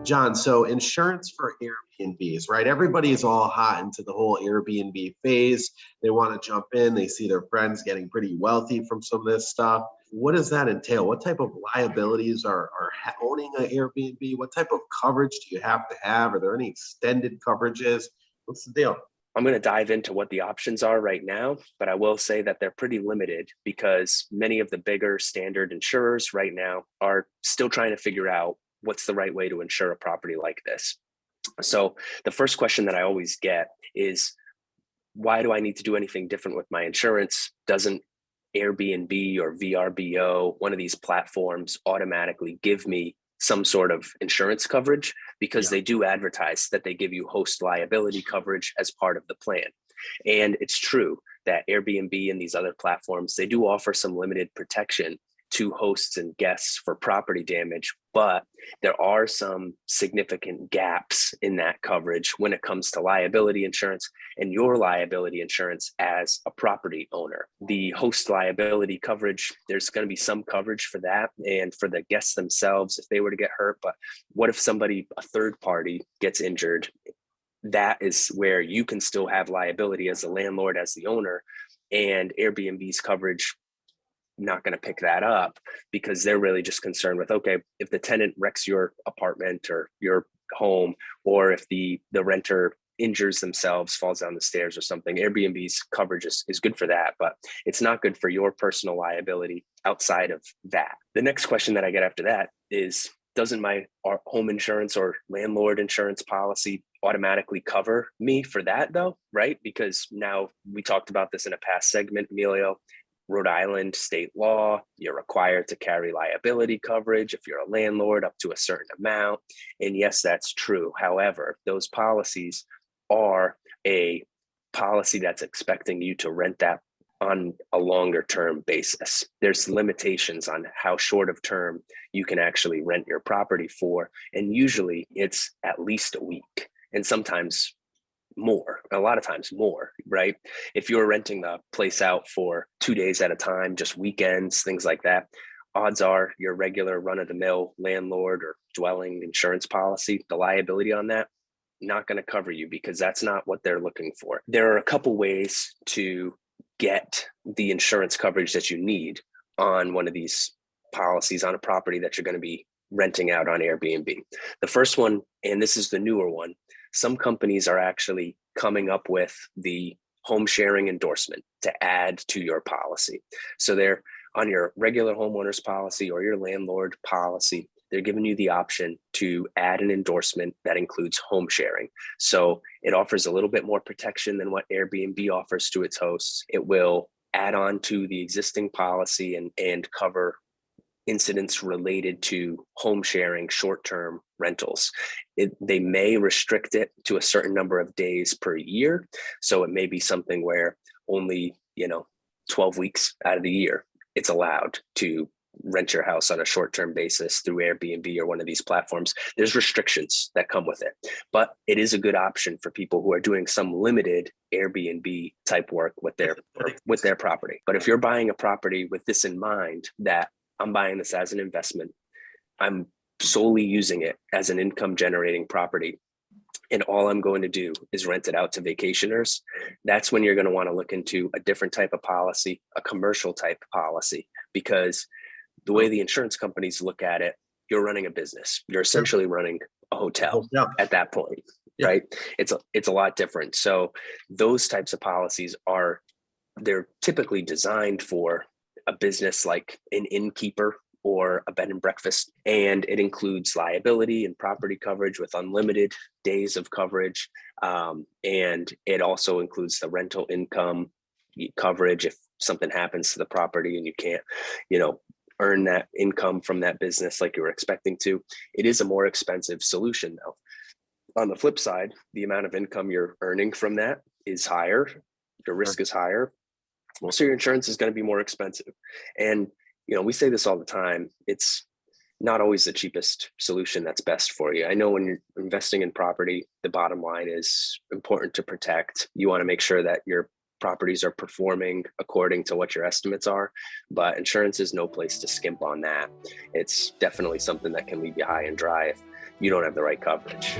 John, so insurance for Airbnbs, right? Everybody is all hot into the whole Airbnb phase. They want to jump in. They see their friends getting pretty wealthy from some of this stuff. What does that entail? What type of liabilities are owning an Airbnb? What type of coverage do you have to have? Are there any extended coverages? What's the deal? I'm going to dive into what the options are right now, but I will say that they're pretty limited because many of the bigger standard insurers right now are still trying to figure out what's the right way to insure a property like this. So the first question that I always get is, why do I need to do anything different with my insurance? Doesn't Airbnb or VRBO, one of these platforms, automatically give me some sort of insurance coverage? Because they do advertise that they give you host liability coverage as part of the plan. And it's true that Airbnb and these other platforms, they do offer some limited protection to hosts and guests for property damage, but there are some significant gaps in that coverage when it comes to liability insurance and your liability insurance as a property owner. The host liability coverage, there's going to be some coverage for that and for the guests themselves if they were to get hurt. But what if somebody, a third party, gets injured? That is where you can still have liability as a landlord, as the owner, and Airbnb's coverage not going to pick that up because they're really just concerned with, okay, if the tenant wrecks your apartment or your home, or if the renter injures themselves, falls down the stairs or something, Airbnb's coverage is good for that, but it's not good for your personal liability outside of that. The next question that I get after that is, doesn't my home insurance or landlord insurance policy automatically cover me for that though, right? Because now, we talked about this in a past segment, Emilio, Rhode Island state law, you're required to carry liability coverage if you're a landlord up to a certain amount. And yes, that's true. However, those policies are a policy that's expecting you to rent that on a longer term basis. There's limitations on how short of term you can actually rent your property for. And usually it's at least a week, and sometimes more, a lot of times more, right? If you're renting the place out for 2 days at a time, just weekends, things like that, odds are your regular run-of-the-mill landlord or dwelling insurance policy, the liability on that, not going to cover you because that's not what they're looking for. There are a couple ways to get the insurance coverage that you need on one of these policies on a property that you're going to be renting out on Airbnb. The first one, and this is the newer one, some companies are actually coming up with the home sharing endorsement to add to your policy. So they're on your regular homeowner's policy or your landlord policy, they're giving you the option to add an endorsement that includes home sharing. So it offers a little bit more protection than what Airbnb offers to its hosts. It will add on to the existing policy and cover incidents related to home sharing short-term rentals. They may restrict it to a certain number of days per year. So it may be something where only, 12 weeks out of the year, it's allowed to rent your house on a short-term basis through Airbnb or one of these platforms. There's restrictions that come with it, but it is a good option for people who are doing some limited Airbnb type work with their property. But if you're buying a property with this in mind, that I'm buying this as an investment, I'm solely using it as an income generating property, and all I'm going to do is rent it out to vacationers, that's when you're going to want to look into a different type of policy, a commercial type policy, because the way the insurance companies look at it, you're running a business. You're essentially running a hotel at that point, right? It's a lot different. So those types of policies they're typically designed for a business like an innkeeper or a bed and breakfast, and it includes liability and property coverage with unlimited days of coverage, and it also includes the rental income coverage if something happens to the property and you can't, earn that income from that business like you were expecting to. It is a more expensive solution though. On the flip side, the amount of income you're earning from that is higher, your risk is higher, so your insurance is going to be more expensive. And we say this all the time, it's not always the cheapest solution that's best for you. I know when you're investing in property, the bottom line is important to protect. You want to make sure that you're properties are performing according to what your estimates are, but insurance is no place to skimp on that. It's definitely something that can leave you high and dry if you don't have the right coverage.